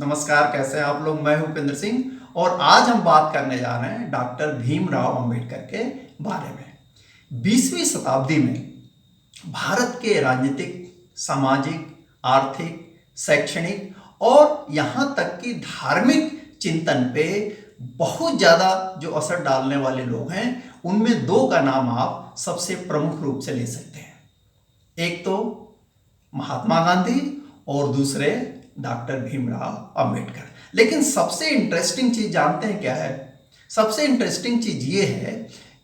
नमस्कार, कैसे हैं आप लोग। मैं हूं उपेंद्र सिंह और आज हम बात करने जा रहे हैं डॉक्टर भीमराव अंबेडकर के बारे में। 20वीं शताब्दी में भारत के राजनीतिक, सामाजिक, आर्थिक, शैक्षणिक और यहाँ तक कि धार्मिक चिंतन पे बहुत ज़्यादा जो असर डालने वाले लोग हैं, उनमें दो का नाम आप सबसे प्रमुख रूप से ले सकते हैं। एक तो महात्मा गांधी और दूसरे डॉक्टर भीमराव अंबेडकर। लेकिन सबसे इंटरेस्टिंग चीज जानते हैं क्या है? सबसे इंटरेस्टिंग चीज ये है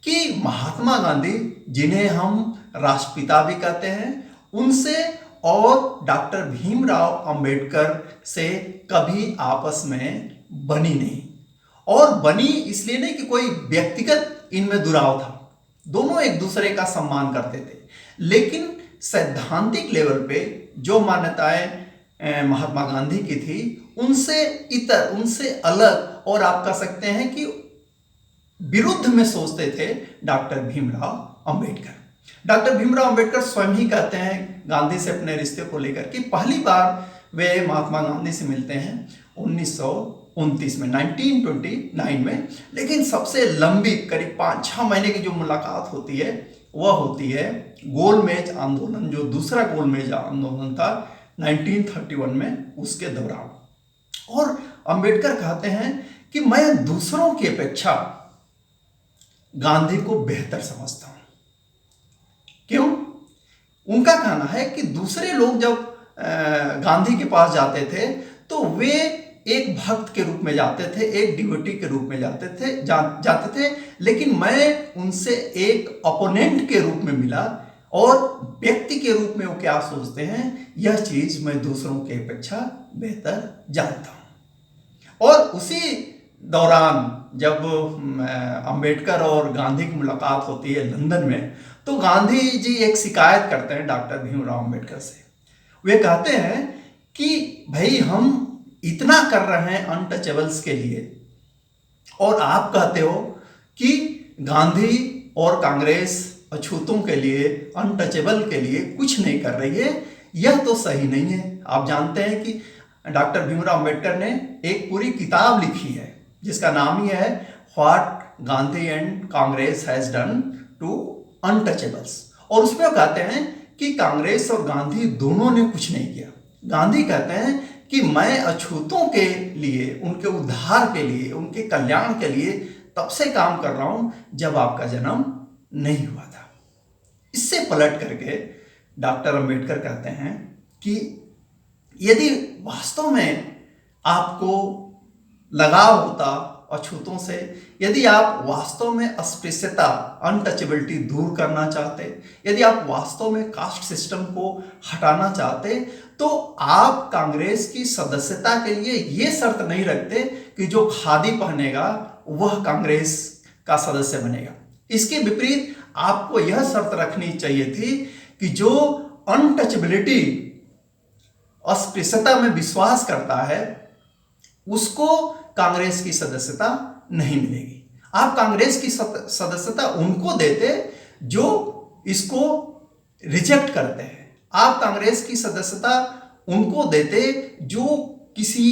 कि महात्मा गांधी, जिन्हें हम राष्ट्रपिता भी कहते हैं, उनसे और डॉक्टर भीमराव अंबेडकर से कभी आपस में बनी नहीं। और बनी इसलिए नहीं कि कोई व्यक्तिगत इनमें दुराव था, दोनों एक दूसरे का सम्मान करते थे, लेकिन सैद्धांतिक लेवल पे जो मान्यताएं महात्मा गांधी की थी, उनसे अलग और आप कह सकते हैं कि विरुद्ध में सोचते थे डॉक्टर भीमराव अंबेडकर। डॉक्टर भीमराव अंबेडकर स्वयं ही कहते हैं गांधी से अपने रिश्ते को लेकर कि पहली बार वे महात्मा गांधी से मिलते हैं 1929 में, 1929 में। लेकिन सबसे लंबी करीब 5-6 महीने की जो मुलाकात होती है वह होती है गोलमेज आंदोलन, जो दूसरा गोलमेज आंदोलन था 1931 में, उसके दौरान। और अंबेडकर कहते हैं कि मैं दूसरों की अपेक्षा गांधी को बेहतर समझता हूं। क्यों? उनका कहना है कि दूसरे लोग जब गांधी के पास जाते थे तो वे एक भक्त के रूप में जाते थे, एक डिवोटी के रूप में जाते थे, लेकिन मैं उनसे एक अपोनेंट के रूप में मिला और व्यक्ति के रूप में वो क्या सोचते हैं, यह चीज मैं दूसरों की अपेक्षा बेहतर जानता हूं। और उसी दौरान जब अंबेडकर और गांधी की मुलाकात होती है लंदन में, तो गांधी जी एक शिकायत करते हैं डॉक्टर भीमराव अंबेडकर से। वे कहते हैं कि भाई, हम इतना कर रहे हैं अनटचेबल्स के लिए और आप कहते हो कि गांधी और कांग्रेस अछूतों के लिए, अनटचेबल के लिए कुछ नहीं कर रही है। यह तो सही नहीं है। आप जानते हैं कि डॉक्टर भीमराव अंबेडकर ने एक पूरी किताब लिखी है जिसका नाम ही है what Gandhi and Congress has done to untouchables. और उसमें कहते हैं कि कांग्रेस और गांधी दोनों ने कुछ नहीं किया। गांधी कहते हैं कि मैं अछूतों के लिए, उनके उद्धार के लिए, उनके कल्याण के लिए तब से काम कर रहा हूं जब आपका जन्म नहीं हुआ था। इससे पलट करके डॉक्टर अंबेडकर कहते हैं कि यदि वास्तव में आपको लगाव होता अछूतों से, यदि आप वास्तव में अस्पृश्यता, अनटचेबिलिटी दूर करना चाहते, यदि आप वास्तव में कास्ट सिस्टम को हटाना चाहते, तो आप कांग्रेस की सदस्यता के लिए ये शर्त नहीं रखते कि जो खादी पहनेगा वह कांग्रेस का सदस्य बनेगा। इसके विपरीत आपको यह शर्त रखनी चाहिए थी कि जो अनटचेबिलिटी, अस्पृश्यता में विश्वास करता है, उसको कांग्रेस की सदस्यता नहीं मिलेगी। आप कांग्रेस की सदस्यता उनको देते जो इसको रिजेक्ट करते हैं। आप कांग्रेस की सदस्यता उनको देते जो किसी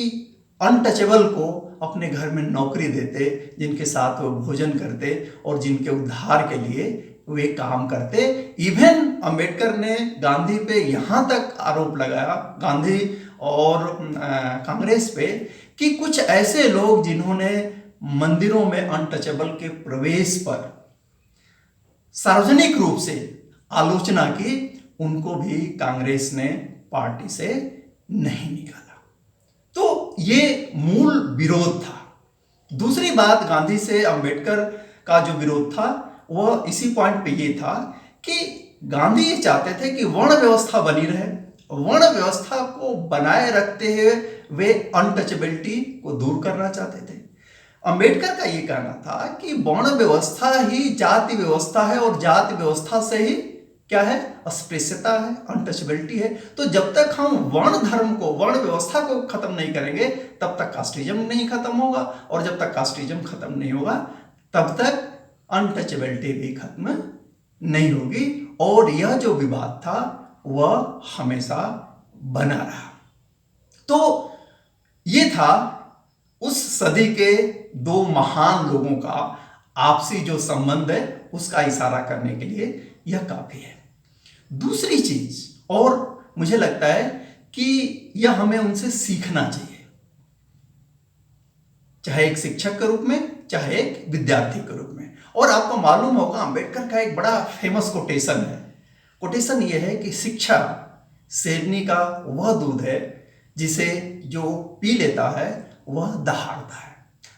अनटचेबल को अपने घर में नौकरी देते, जिनके साथ वो भोजन करते और जिनके उद्धार के लिए वे काम करते। इवन अंबेडकर ने गांधी पे यहां तक आरोप लगाया, गांधी और कांग्रेस पे, कि कुछ ऐसे लोग जिन्होंने मंदिरों में अनटचेबल के प्रवेश पर सार्वजनिक रूप से आलोचना की, उनको भी कांग्रेस ने पार्टी से नहीं निकाला। तो ये मूल विरोध था। दूसरी बात, गांधी से अंबेडकर का जो विरोध था वह इसी पॉइंट पे ये था कि गांधी ये चाहते थे कि वर्ण व्यवस्था बनी रहे। वर्ण व्यवस्था को बनाए रखते हुए वे अनटचेबिलिटी को दूर करना चाहते थे। अंबेडकर का ये कहना था कि वर्ण व्यवस्था ही जाति व्यवस्था है और जाति व्यवस्था से ही क्या है, अस्पृश्यता है, अनटचेबिलिटी है। तो जब तक हम वर्ण धर्म को, वर्ण व्यवस्था को खत्म नहीं करेंगे, तब तक कास्टिज्म नहीं खत्म होगा, और जब तक कास्टिज्म खत्म नहीं होगा तब तक अनटचेबिलिटी भी खत्म नहीं होगी। और यह जो विवाद था वह हमेशा बना रहा। तो ये था उस सदी के दो महान लोगों का आपसी जो संबंध है उसका इशारा करने के लिए यह काफी है। दूसरी चीज और मुझे लगता है कि यह हमें उनसे सीखना चाहिए, चाहे एक शिक्षक के रूप में चाहे एक विद्यार्थी के रूप में। और आपको मालूम होगा अंबेडकर का एक बड़ा फेमस कोटेशन है। कोटेशन यह है कि शिक्षा शेरनी का वह दूध है जिसे जो पी लेता है वह दहाड़ता है।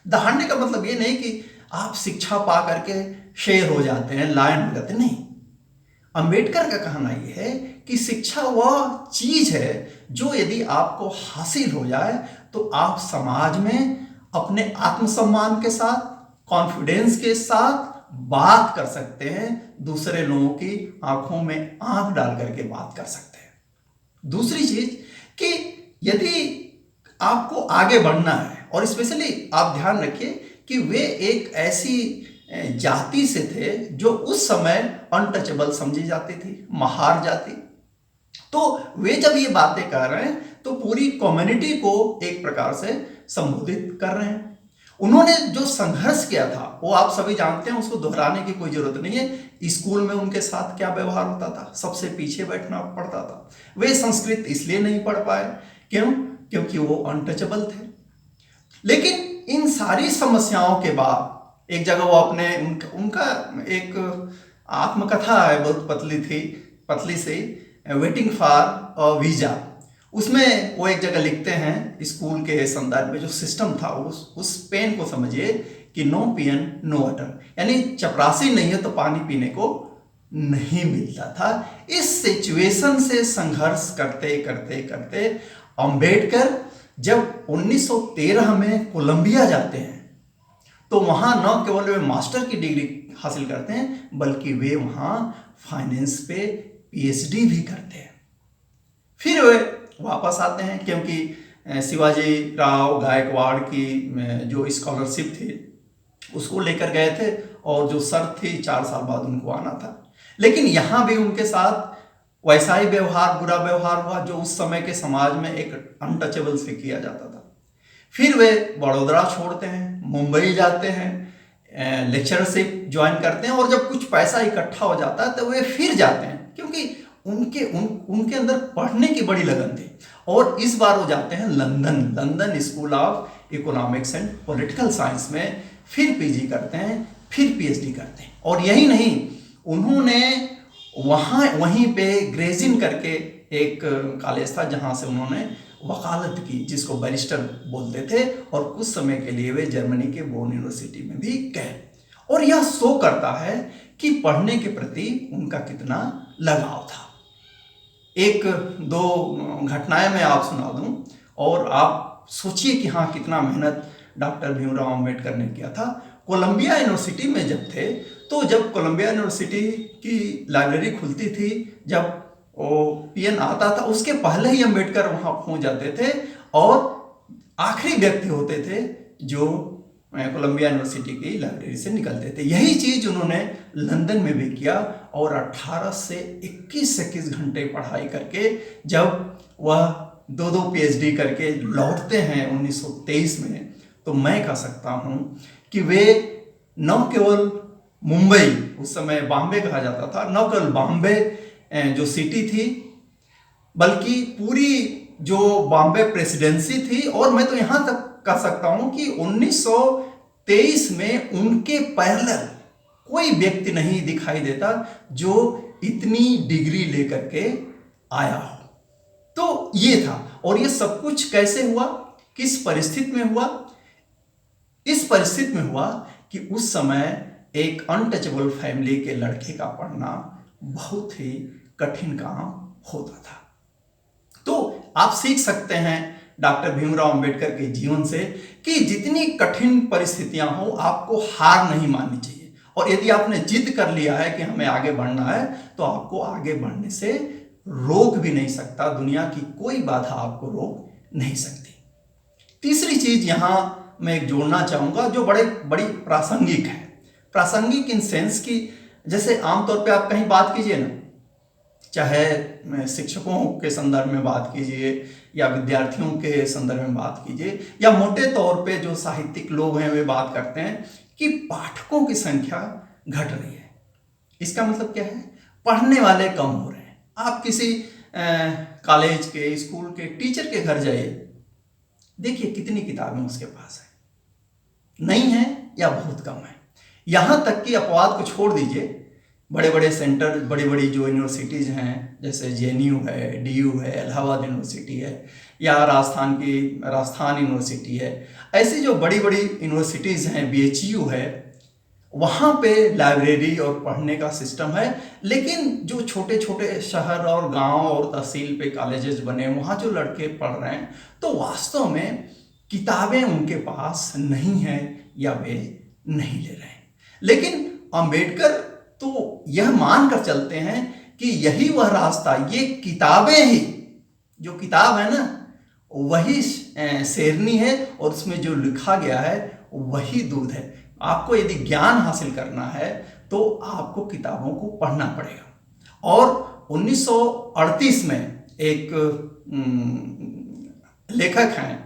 दहाड़ने का मतलब ये नहीं कि आप शिक्षा पा करके शेर हो जाते हैं, लायन हो जाते हैं, नहीं। अंबेडकर का कहना यह है कि शिक्षा वह चीज है जो यदि आपको हासिल हो जाए तो आप समाज में अपने आत्मसम्मान के साथ, कॉन्फिडेंस के साथ बात कर सकते हैं, दूसरे लोगों की आंखों में आंख डाल करके बात कर सकते हैं। दूसरी चीज कि यदि आपको आगे बढ़ना है, और स्पेशली आप ध्यान रखिए कि वे एक ऐसी जाति से थे जो उस समय अनटचेबल समझी जाती थी, महार जाति। तो वे जब ये बातें कर रहे हैं तो पूरी कम्युनिटी को एक प्रकार से संबोधित कर रहे हैं। उन्होंने जो संघर्ष किया था वो आप सभी जानते हैं, उसको दोहराने की कोई जरूरत नहीं है। स्कूल में उनके साथ क्या व्यवहार होता था, सबसे पीछे बैठना पड़ता था। वे संस्कृत इसलिए नहीं पढ़ पाए, क्यों? क्योंकि वो अनटचेबल थे। लेकिन इन सारी समस्याओं के बाद एक जगह वो अपने उनका एक आत्मकथा है, बहुत पतली सी, वेटिंग फॉर अ वीजा। उसमें वो एक जगह लिखते हैं स्कूल के संदर्भ में जो सिस्टम था उस पेन को समझिए कि नो पियन नो वाटर, यानी चपरासी नहीं है तो पानी पीने को नहीं मिलता था। इस सिचुएशन से संघर्ष करते करते करते अंबेडकर जब 1913 में कोलंबिया जाते हैं तो वहां न केवल वे मास्टर की डिग्री हासिल करते हैं बल्कि वे वहां फाइनेंस पे पीएचडी भी करते हैं। फिर वे वापस आते हैं क्योंकि शिवाजी राव गायकवाड़ की जो स्कॉलरशिप थी उसको लेकर गए थे और जो शर्त थी 4 साल बाद उनको आना था। लेकिन यहाँ भी उनके साथ वैसा ही व्यवहार, बुरा व्यवहार हुआ जो उस समय के समाज में एक अनटचेबल से किया जाता था। फिर वे बड़ौदा छोड़ते हैं, मुंबई जाते हैं, लेक्चरशिप ज्वाइन करते हैं और जब कुछ पैसा इकट्ठा हो जाता है तो वे फिर जाते हैं क्योंकि उनके अंदर पढ़ने की बड़ी लगन थी। और इस बार वो जाते हैं London school of economics and political science में, फिर पीजी करते हैं, फिर पीएचडी करते हैं। और यही नहीं, उन्होंने वहीं पे ग्रेजिन करके एक कॉलेज था जहां से उन्होंने वकालत की, जिसको बैरिस्टर बोलते थे, और कुछ समय के लिए वे जर्मनी के बोन यूनिवर्सिटी में भी गए। और यह शो करता है कि पढ़ने के प्रति उनका कितना लगाव था। एक दो घटनाएं मैं आप सुना दूं और आप सोचिए कि हाँ कितना मेहनत डॉक्टर भीमराव अंबेडकर ने किया था। कोलंबिया यूनिवर्सिटी में जब थे तो जब कोलंबिया यूनिवर्सिटी की लाइब्रेरी खुलती थी, जब वो पीएन आता था उसके पहले ही अंबेडकर वहां पहुंच जाते थे और आखिरी व्यक्ति होते थे जो कोलंबिया यूनिवर्सिटी की लाइब्रेरी से निकलते थे। यही चीज उन्होंने लंदन में भी किया और 18 से 21 घंटे पढ़ाई करके जब वह 2 पीएचडी करके लौटते हैं 1923 में, तो मैं कह सकता हूं कि वे न केवल मुंबई, उस समय बॉम्बे कहा जाता था, न केवल बॉम्बे जो सिटी थी बल्कि पूरी जो बॉम्बे प्रेसिडेंसी थी, और मैं तो यहां तक कह सकता हूं कि 1923 में उनके पैरेलल कोई व्यक्ति नहीं दिखाई देता जो इतनी डिग्री लेकर के आया हो। तो ये था, और ये सब कुछ कैसे हुआ, किस परिस्थिति में हुआ? इस परिस्थिति में हुआ कि उस समय एक अनटचेबल फैमिली के लड़के का पढ़ना बहुत ही कठिन काम होता था। तो आप सीख सकते हैं डॉक्टर भीमराव अंबेडकर के जीवन से कि जितनी कठिन परिस्थितियां हो आपको हार नहीं माननी चाहिए, और यदि आपने जिद कर लिया है कि हमें आगे बढ़ना है तो आपको आगे बढ़ने से रोक भी नहीं सकता, दुनिया की कोई बाधा आपको रोक नहीं सकती। तीसरी चीज यहां मैं एक जोड़ना चाहूंगा जो बड़ी प्रासंगिक है। प्रासंगिक इन सेंस की, जैसे आमतौर पे आप कहीं बात कीजिए ना चाहे शिक्षकों के संदर्भ में बात कीजिए या विद्यार्थियों के संदर्भ में बात कीजिए, या मोटे तौर पे जो साहित्यिक लोग हैं वे बात करते हैं कि पाठकों की संख्या घट रही है। इसका मतलब क्या है? पढ़ने वाले कम हो रहे हैं। आप किसी कॉलेज के, स्कूल के टीचर के घर जाइए, देखिए कितनी किताबें उसके पास है, नहीं है या बहुत कम है। यहाँ तक कि अपवाद को छोड़ दीजिए, बड़े बड़े सेंटर, बड़ी बड़ी जो यूनिवर्सिटीज़ हैं, जैसे जेएनयू है, डीयू है, इलाहाबाद यूनिवर्सिटी है, या राजस्थान यूनिवर्सिटी है, ऐसी जो बड़ी बड़ी यूनिवर्सिटीज़ हैं, बीएचयू है, वहाँ पे लाइब्रेरी और पढ़ने का सिस्टम है। लेकिन जो छोटे छोटे शहर और गांव और तहसील पे कॉलेजेस बने, वहाँ जो लड़के पढ़ रहे हैं, तो वास्तव में किताबें उनके पास नहीं है या वे नहीं ले रहे हैं। लेकिन अंबेडकर तो यह मानकर चलते हैं कि यही वह रास्ता, ये किताबें ही, जो किताब है ना, वही शेरनी है और उसमें जो लिखा गया है वही दूध है। आपको यदि ज्ञान हासिल करना है तो आपको किताबों को पढ़ना पड़ेगा। और 1938 में एक लेखक हैं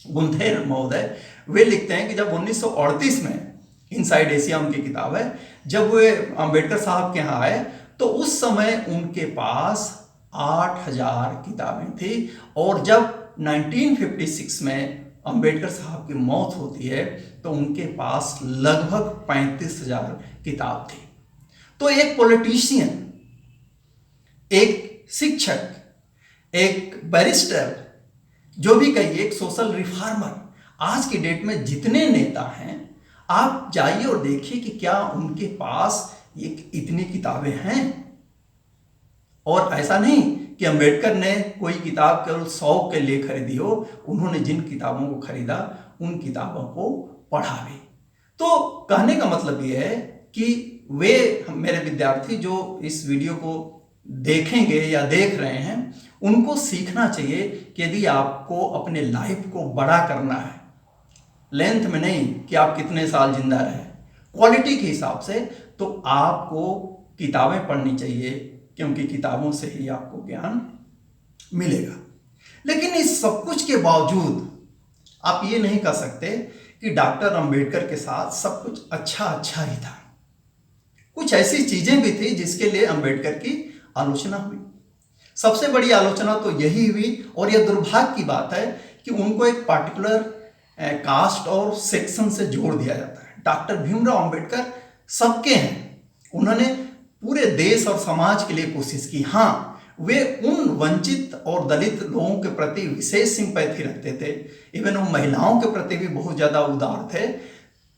गुंथेर महोदय, वे लिखते हैं कि जब 1938 में इनसाइड एशिया उनकी किताब है, जब वे अंबेडकर साहब के यहाँ आए तो उस समय उनके पास 8000 किताबें थी, और जब 1956 में अंबेडकर साहब की मौत होती है तो उनके पास लगभग 35,000 किताब थी। तो एक पॉलिटिशियन, एक शिक्षक, एक बैरिस्टर, जो भी कहिए, एक सोशल रिफॉर्मर, आज की डेट में जितने नेता हैं, आप जाइए और देखिए कि क्या उनके पास इतनी किताबें हैं। और ऐसा नहीं कि अंबेडकर ने कोई किताब केवल शौक के लिए खरीदी हो, उन्होंने जिन किताबों को खरीदा उन किताबों को पढ़ा भी। तो कहने का मतलब यह है कि वे मेरे विद्यार्थी जो इस वीडियो को देखेंगे या देख रहे हैं, उनको सीखना चाहिए कि यदि आपको अपने लाइफ को बड़ा करना है, लेंथ में नहीं कि आप कितने साल जिंदा रहे, क्वालिटी के हिसाब से, तो आपको किताबें पढ़नी चाहिए, क्योंकि किताबों से ही आपको ज्ञान मिलेगा। लेकिन इस सब कुछ के बावजूद आप ये नहीं कह सकते कि डॉक्टर अंबेडकर के साथ सब कुछ अच्छा ही था। कुछ ऐसी चीजें भी थी जिसके लिए अंबेडकर की आलोचना हुई। सबसे बड़ी आलोचना तो यही हुई, और यह दुर्भाग्य की बात है कि उनको एक पार्टिकुलर कास्ट और सेक्शन से जोड़ दिया जाता है। डॉक्टर भीमराव अंबेडकर सबके हैं, उन्होंने पूरे देश और समाज के लिए कोशिश की। हाँ, वे उन वंचित और दलित लोगों के प्रति विशेष सिंपैथी रखते थे, इवन वो महिलाओं के प्रति भी बहुत ज़्यादा उदार थे,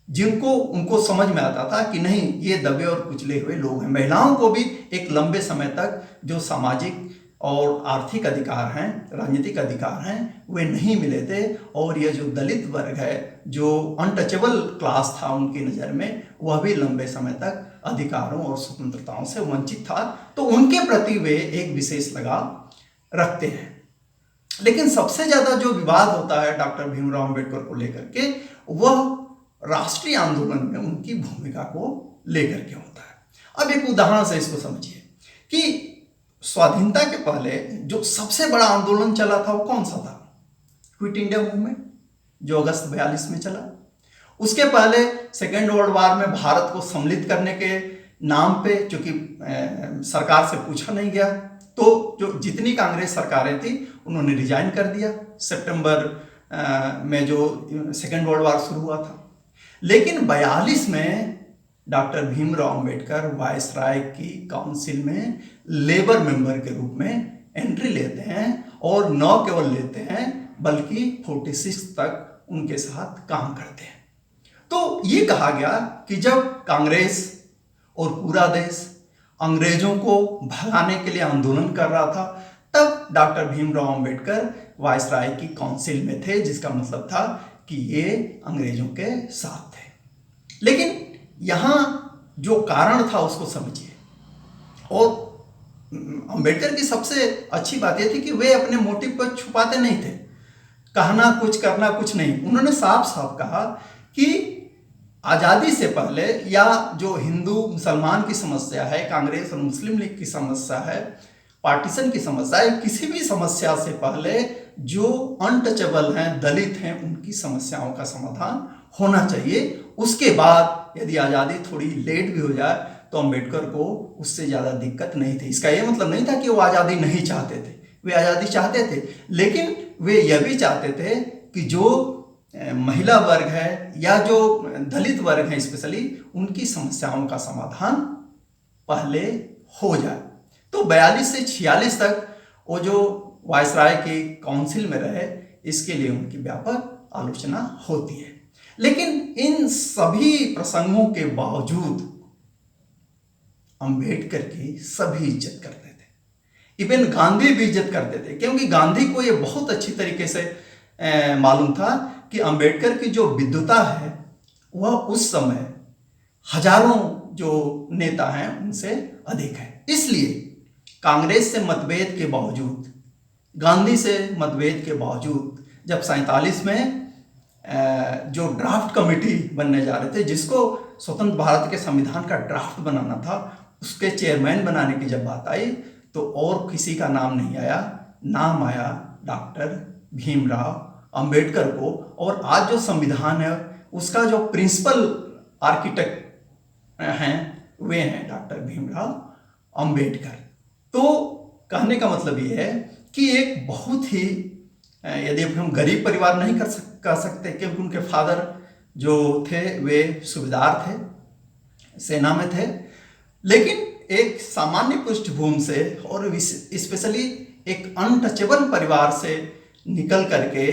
जिनको उनको समझ में आता था कि नहीं, ये दबे और कुचले हुए लोग हैं। महिलाओं को भी एक लंबे समय तक जो सामाजिक और आर्थिक अधिकार हैं, राजनीतिक अधिकार हैं, वे नहीं मिले थे। और यह जो दलित वर्ग है, जो अनटचेबल क्लास था उनकी नज़र में, वह भी लंबे समय तक अधिकारों और स्वतंत्रताओं से वंचित था। तो उनके प्रति वे एक विशेष लगाव रखते हैं। लेकिन सबसे ज़्यादा जो विवाद होता है डॉक्टर भीमराव अंबेडकर को लेकर के, वह राष्ट्रीय आंदोलन में उनकी भूमिका को लेकर के होता है। अब एक उदाहरण से इसको समझिए कि स्वाधीनता के पहले जो सबसे बड़ा आंदोलन चला था वो कौन सा था? क्विट इंडिया मूवमेंट, जो अगस्त 42 में चला। उसके पहले सेकेंड वर्ल्ड वॉर में भारत को सम्मिलित करने के नाम पे, चूंकि सरकार से पूछा नहीं गया, तो जो जितनी कांग्रेस सरकारें थी उन्होंने रिजाइन कर दिया। सितंबर में जो सेकेंड वर्ल्ड वॉर शुरू हुआ था। लेकिन 42 में डॉक्टर भीमराव अंबेडकर वायसराय की काउंसिल में लेबर मेंबर के रूप में एंट्री लेते हैं, और न केवल लेते हैं बल्कि 46 तक उनके साथ काम करते हैं। तो ये कहा गया कि जब कांग्रेस और पूरा देश अंग्रेजों को भगाने के लिए आंदोलन कर रहा था, तब डॉक्टर भीमराव अंबेडकर वायसराय की काउंसिल में थे, जिसका मतलब था कि ये अंग्रेजों के साथ थे। लेकिन यहाँ जो कारण था उसको समझिए। और अंबेडकर की सबसे अच्छी बात यह थी कि वे अपने मोटिव को छुपाते नहीं थे, कहना कुछ करना कुछ नहीं। उन्होंने साफ साफ कहा कि आज़ादी से पहले, या जो हिंदू मुसलमान की समस्या है, कांग्रेस और मुस्लिम लीग की समस्या है, पार्टीशन की समस्या है, किसी भी समस्या से पहले जो अनटचेबल हैं, दलित हैं, उनकी समस्याओं का समाधान होना चाहिए। उसके बाद यदि आज़ादी थोड़ी लेट भी हो जाए तो अंबेडकर को उससे ज़्यादा दिक्कत नहीं थी। इसका ये मतलब नहीं था कि वो आज़ादी नहीं चाहते थे, वे आज़ादी चाहते थे, लेकिन वे यह भी चाहते थे कि जो महिला वर्ग है या जो दलित वर्ग है स्पेशली, उनकी समस्याओं का समाधान पहले हो जाए। तो 42 से 46 तक वो जो वायसराय की काउंसिल में रहे, इसके लिए उनकी व्यापक आलोचना होती है। लेकिन इन सभी प्रसंगों के बावजूद अंबेडकर की सभी इज्जत करते थे, इवन गांधी भी इज्जत करते थे, क्योंकि गांधी को ये बहुत अच्छी तरीके से मालूम था कि अंबेडकर की जो विद्वता है वह उस समय हजारों जो नेता हैं उनसे अधिक है। इसलिए कांग्रेस से मतभेद के बावजूद, गांधी से मतभेद के बावजूद, जब 47 में जो ड्राफ्ट कमेटी बनने जा रहे थे, जिसको स्वतंत्र भारत के संविधान का ड्राफ्ट बनाना था, उसके चेयरमैन बनाने की जब बात आई तो और किसी का नाम नहीं आया, नाम आया डॉक्टर भीमराव अंबेडकर को। और आज जो संविधान है उसका जो प्रिंसिपल आर्किटेक्ट हैं वे हैं डॉक्टर भीमराव अंबेडकर। तो कहने का मतलब ये है कि एक बहुत ही, यदि हम गरीब परिवार नहीं कह सकते, क्योंकि उनके फादर जो थे वे सूबेदार थे, सेना में थे, लेकिन एक सामान्य पृष्ठभूमि से और स्पेशली एक अनटचेबल परिवार से निकल करके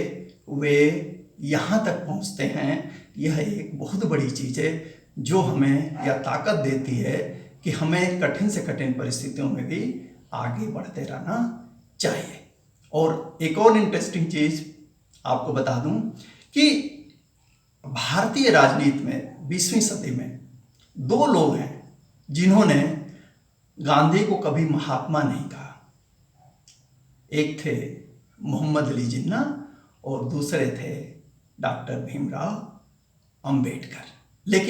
वे यहाँ तक पहुँचते हैं। यह एक बहुत बड़ी चीज़ है जो हमें यह ताकत देती है कि हमें कठिन से कठिन परिस्थितियों में भी आगे बढ़ते रहना चाहिए। और एक और इंटरेस्टिंग चीज़ आपको बता दूं कि भारतीय राजनीति में 20वीं सदी में 2 लोग हैं जिन्होंने गांधी को कभी महात्मा नहीं कहा। एक थे मोहम्मद अली जिन्ना और दूसरे थे डॉक्टर भीमराव अंबेडकर। लेकिन